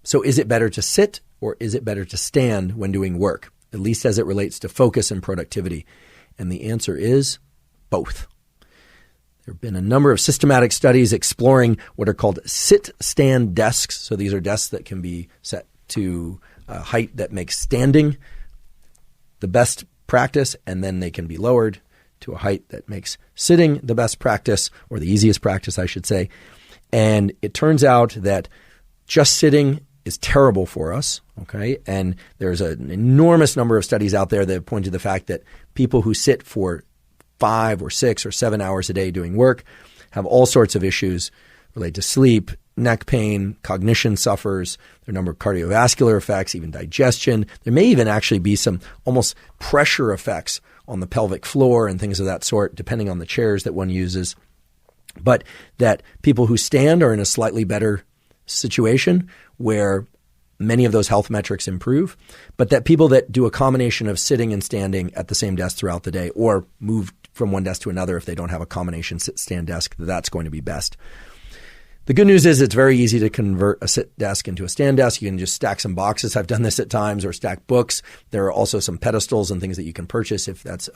So is it better to sit or is it better to stand when doing work, at least as it relates to focus and productivity? And the answer is both. There have been a number of systematic studies exploring what are called sit-stand desks. So these are desks that can be set to a height that makes standing the best practice, and then they can be lowered to a height that makes sitting the best practice, or the easiest practice, I should say. And it turns out that just sitting is terrible for us, okay? And there's an enormous number of studies out there that point to the fact that people who sit for 5 or 6 or 7 hours a day doing work have all sorts of issues related to sleep, neck pain, cognition suffers, there are a number of cardiovascular effects, even digestion. There may even actually be some almost pressure effects on the pelvic floor and things of that sort, depending on the chairs that one uses. But that people who stand are in a slightly better situation where many of those health metrics improve, but that people that do a combination of sitting and standing at the same desk throughout the day, or move from one desk to another if they don't have a combination sit-stand desk, that's going to be best. The good news is it's very easy to convert a sit desk into a stand desk. You can just stack some boxes. I've done this at times, or stack books. There are also some pedestals and things that you can purchase if that's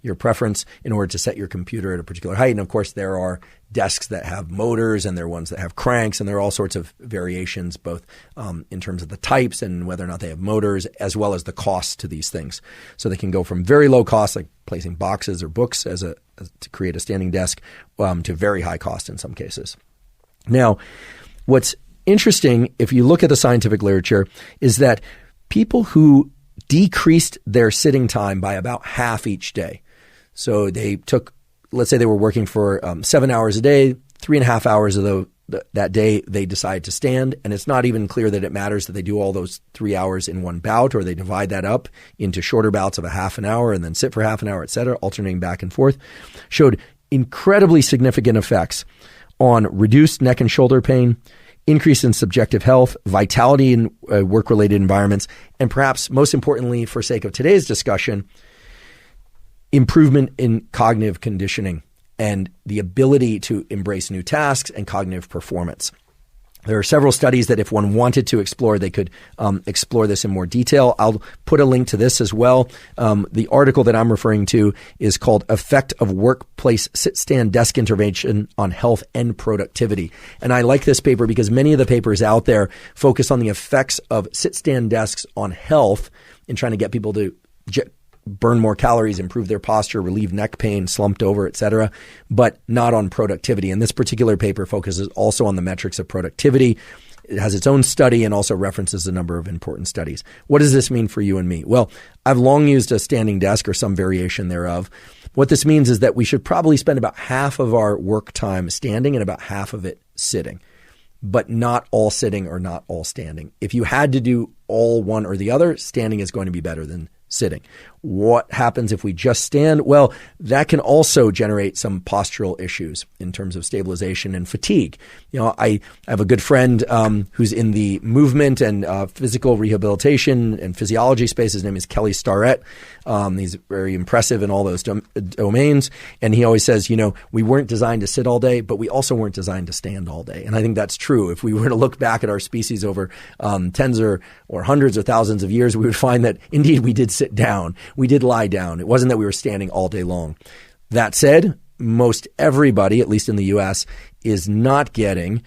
your preference in order to set your computer at a particular height. And of course, there are desks that have motors, and there are ones that have cranks, and there are all sorts of variations, both in terms of the types and whether or not they have motors, as well as the cost to these things. So they can go from very low cost, like placing boxes or books to create a standing desk, to very high cost in some cases. Now, what's interesting, if you look at the scientific literature, is that people who decreased their sitting time by about half each day, so they took, let's say they were working for 7 hours a day, 3.5 hours of that day they decide to stand, and it's not even clear that it matters that they do all those 3 hours in one bout, or they divide that up into shorter bouts of a half an hour and then sit for half an hour, et cetera, alternating back and forth, showed incredibly significant effects on reduced neck and shoulder pain, increase in subjective health, vitality in work-related environments, and perhaps most importantly, for sake of today's discussion, improvement in cognitive conditioning and the ability to embrace new tasks and cognitive performance. There are several studies that if one wanted to explore, they could explore this in more detail. I'll put a link to this as well. The article that I'm referring to is called Effect of Workplace Sit-Stand Desk Intervention on Health and Productivity. And I like this paper because many of the papers out there focus on the effects of sit-stand desks on health in trying to get people to burn more calories, improve their posture, relieve neck pain, slumped over, et cetera, but not on productivity. And this particular paper focuses also on the metrics of productivity. It has its own study and also references a number of important studies. What does this mean for you and me? Well, I've long used a standing desk or some variation thereof. What this means is that we should probably spend about half of our work time standing and about half of it sitting, but not all sitting or not all standing. If you had to do all one or the other, standing is going to be better than sitting. What happens if we just stand? Well, that can also generate some postural issues in terms of stabilization and fatigue. You know, I have a good friend who's in the movement and physical rehabilitation and physiology space. His name is Kelly Starrett. He's very impressive in all those domains. And he always says, you know, we weren't designed to sit all day, but we also weren't designed to stand all day. And I think that's true. If we were to look back at our species over tens or hundreds or thousands of years, we would find that indeed we did sit down. We did lie down. It wasn't that we were standing all day long. That said, most everybody, at least in the U.S., is not getting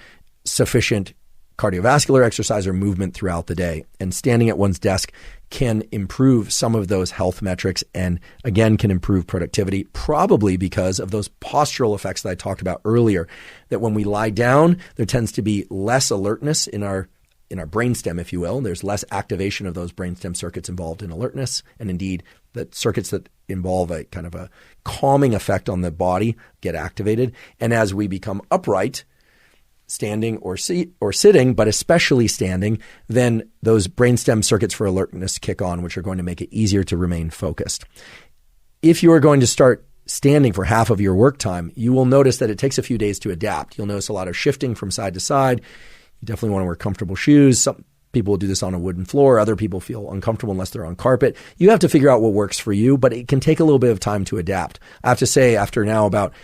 sufficient cardiovascular exercise or movement throughout the day. And standing at one's desk can improve some of those health metrics and, again, can improve productivity, probably because of those postural effects that I talked about earlier, that when we lie down, there tends to be less alertness in our brainstem, if you will. There's less activation of those brainstem circuits involved in alertness. And indeed, the circuits that involve a kind of a calming effect on the body get activated. And as we become upright, standing or sitting, but especially standing, then those brainstem circuits for alertness kick on, which are going to make it easier to remain focused. If you are going to start standing for half of your work time, you will notice that it takes a few days to adapt. You'll notice a lot of shifting from side to side. You definitely want to wear comfortable shoes. Some people will do this on a wooden floor. Other people feel uncomfortable unless they're on carpet. You have to figure out what works for you, but it can take a little bit of time to adapt. I have to say, after now about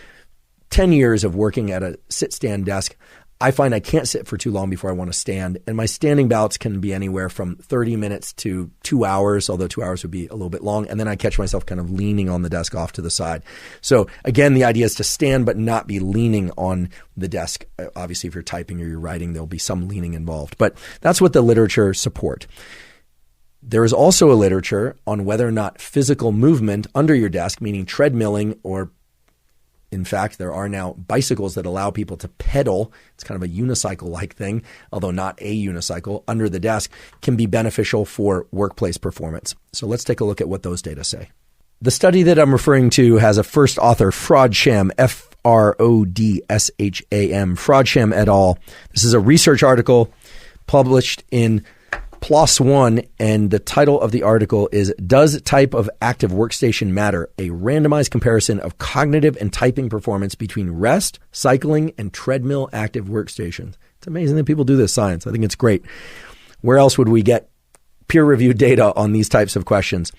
10 years of working at a sit-stand desk, I find I can't sit for too long before I want to stand. And my standing bouts can be anywhere from 30 minutes to 2 hours, although 2 hours would be a little bit long. And then I catch myself kind of leaning on the desk off to the side. So again, the idea is to stand but not be leaning on the desk. Obviously, if you're typing or you're writing, there'll be some leaning involved. But that's what the literature support. There is also a literature on whether or not physical movement under your desk, meaning treadmilling, or in fact, there are now bicycles that allow people to pedal. It's kind of a unicycle-like thing, although not a unicycle, under the desk, can be beneficial for workplace performance. So let's take a look at what those data say. The study that I'm referring to has a first author, Frodsham, Frodsham, Frodsham et al. This is a research article published in PLOS One, and the title of the article is Does Type of Active Workstation Matter? A randomized comparison of cognitive and typing performance between rest, cycling, and treadmill active workstations. It's amazing that people do this science. I think it's great. Where else would we get peer-reviewed data on these types of questions?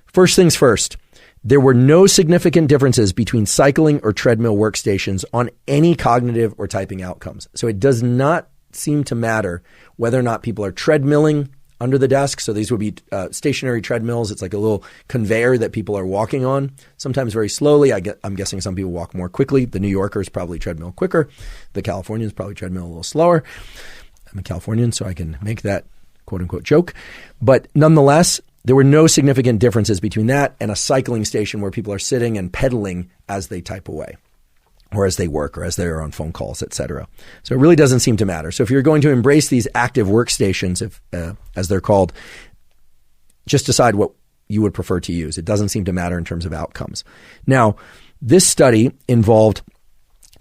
First things first, there were no significant differences between cycling or treadmill workstations on any cognitive or typing outcomes. So it does not seem to matter whether or not people are treadmilling under the desk. So these would be stationary treadmills. It's like a little conveyor that people are walking on, sometimes very slowly. I'm guessing some people walk more quickly. The New Yorkers probably treadmill quicker. The Californians probably treadmill a little slower. I'm a Californian, so I can make that quote-unquote joke. But nonetheless, there were no significant differences between that and a cycling station where people are sitting and pedaling as they type away, or as they work, or as they're on phone calls, etc. So it really doesn't seem to matter. So if you're going to embrace these active workstations, as they're called, just decide what you would prefer to use. It doesn't seem to matter in terms of outcomes. Now, this study involved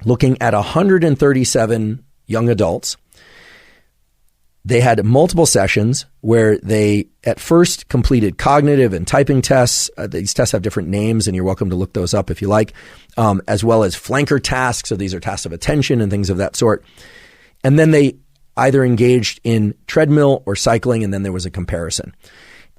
looking at 137 young adults. They had multiple sessions where they at first completed cognitive and typing tests. These tests have different names, and you're welcome to look those up if you like, as well as flanker tasks. So these are tasks of attention and things of that sort. And then they either engaged in treadmill or cycling, and then there was a comparison.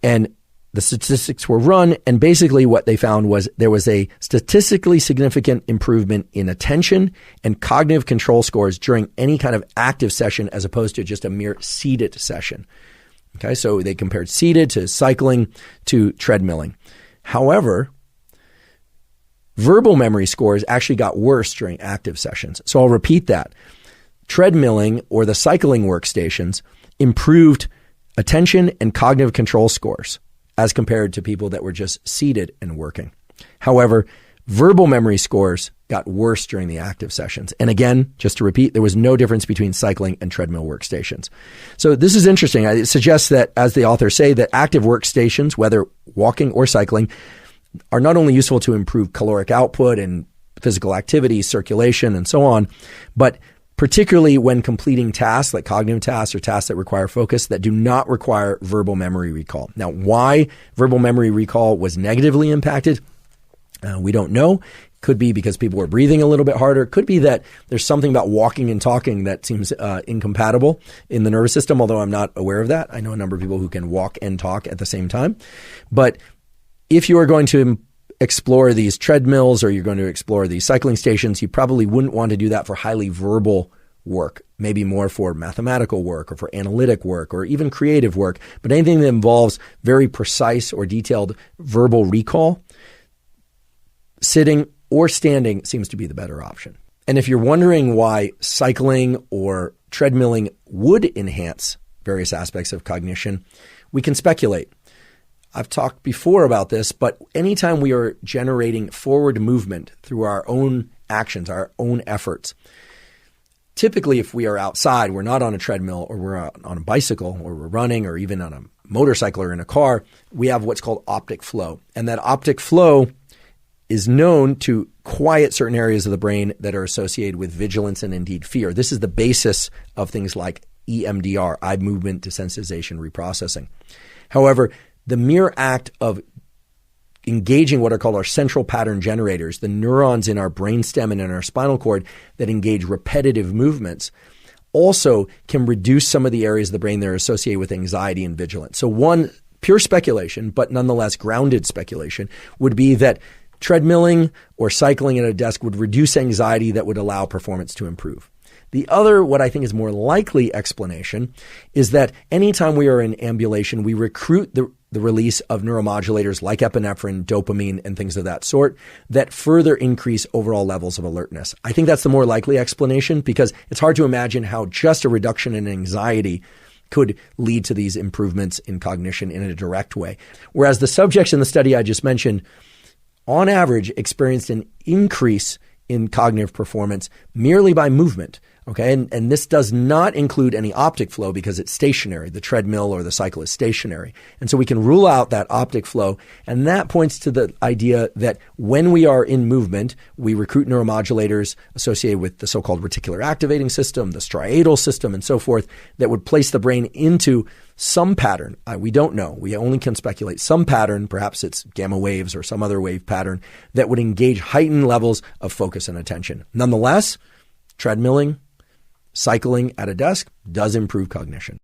And the statistics were run, and basically what they found was there was a statistically significant improvement in attention and cognitive control scores during any kind of active session as opposed to just a mere seated session. Okay, so they compared seated to cycling to treadmilling. However, verbal memory scores actually got worse during active sessions. So I'll repeat that. Treadmilling or the cycling workstations improved attention and cognitive control scores as compared to people that were just seated and working. However, verbal memory scores got worse during the active sessions. And again, just to repeat, there was no difference between cycling and treadmill workstations. So this is interesting. It suggests that, as the authors say, that active workstations, whether walking or cycling, are not only useful to improve caloric output and physical activity, circulation, and so on, but particularly when completing tasks like cognitive tasks or tasks that require focus that do not require verbal memory recall. Now, why verbal memory recall was negatively impacted, we don't know. Could be because people were breathing a little bit harder. Could be that there's something about walking and talking that seems incompatible in the nervous system, although I'm not aware of that. I know a number of people who can walk and talk at the same time. But if you are going to explore these treadmills or you're going to explore these cycling stations, you probably wouldn't want to do that for highly verbal work, maybe more for mathematical work or for analytic work or even creative work. But anything that involves very precise or detailed verbal recall, sitting or standing seems to be the better option. And if you're wondering why cycling or treadmilling would enhance various aspects of cognition, we can speculate. I've talked before about this, but anytime we are generating forward movement through our own actions, our own efforts, typically if we are outside, we're not on a treadmill or we're on a bicycle or we're running or even on a motorcycle or in a car, we have what's called optic flow. And that optic flow is known to quiet certain areas of the brain that are associated with vigilance and indeed fear. This is the basis of things like EMDR, eye movement desensitization reprocessing. However, the mere act of engaging what are called our central pattern generators, the neurons in our brainstem and in our spinal cord that engage repetitive movements, also can reduce some of the areas of the brain that are associated with anxiety and vigilance. So one pure speculation, but nonetheless grounded speculation, would be that treadmilling or cycling at a desk would reduce anxiety that would allow performance to improve. The other, what I think is more likely explanation, is that anytime we are in ambulation, we recruit the release of neuromodulators like epinephrine, dopamine, and things of that sort that further increase overall levels of alertness. I think that's the more likely explanation because it's hard to imagine how just a reduction in anxiety could lead to these improvements in cognition in a direct way. Whereas the subjects in the study I just mentioned, on average, experienced an increase in cognitive performance merely by movement. Okay, and this does not include any optic flow because it's stationary. The treadmill or the cycle is stationary. And so we can rule out that optic flow. And that points to the idea that when we are in movement, we recruit neuromodulators associated with the so-called reticular activating system, the striatal system, and so forth, that would place the brain into some pattern. We don't know. We only can speculate. Some pattern, perhaps it's gamma waves or some other wave pattern, that would engage heightened levels of focus and attention. Nonetheless, treadmilling, cycling at a desk does improve cognition.